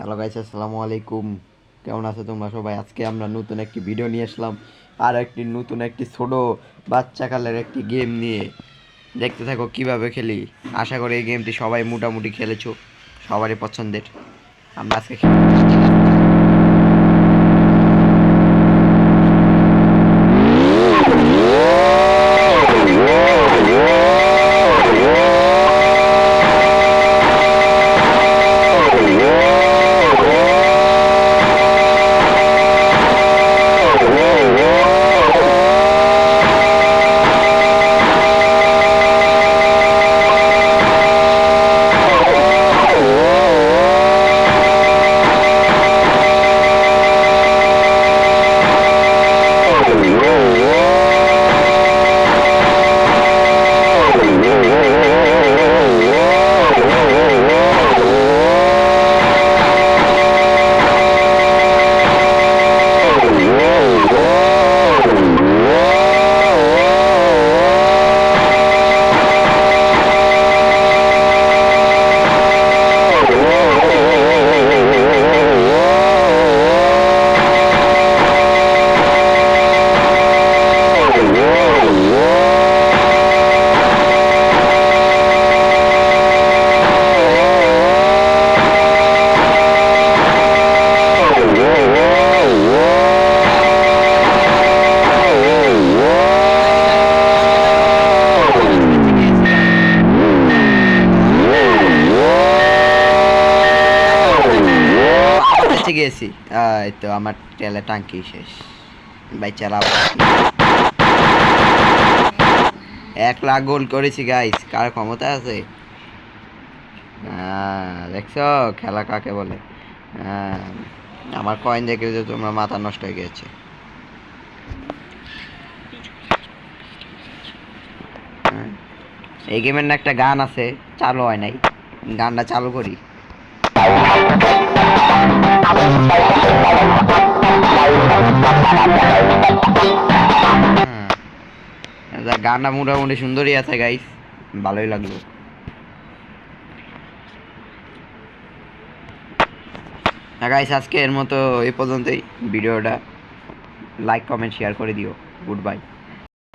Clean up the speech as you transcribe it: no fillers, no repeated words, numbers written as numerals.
Hello guys, আসসালামু আলাইকুম। কেমন আছো তোমরা সবাই? আজকে আমরা নতুন একটি ভিডিও নিয়ে আসলাম, আর নতুন একটি ছোট বাচ্চাকালের একটি গেম নিয়ে। দেখতে থাকো কিভাবে খেলি। আশা করি এই গেমটি সবাই মোটামুটি খেলেছো, সবারই পছন্দের। আমরা আজকে গিয়েছি। এই তো আমার তেলের টাঙ্কি শেষ ভাই, চালাবো। 1 লাখ গোল করেছি গাইস, কার ক্ষমতা আছে? দেখছো খেলা কাকে বলে? আমার কয়েন দেখে যে তোমার মাথা নষ্ট হয়ে গেছে। এই গেমের না একটা গান আছে, চালু হয় নাই, গানটা চালু করি। গানটা মোটামুটি সুন্দরই আছে গাইস, ভালোই লাগলো। গাইস আজকে এর মতো এই পর্যন্তই। ভিডিওটা লাইক কমেন্ট শেয়ার করে দিও। Good bye.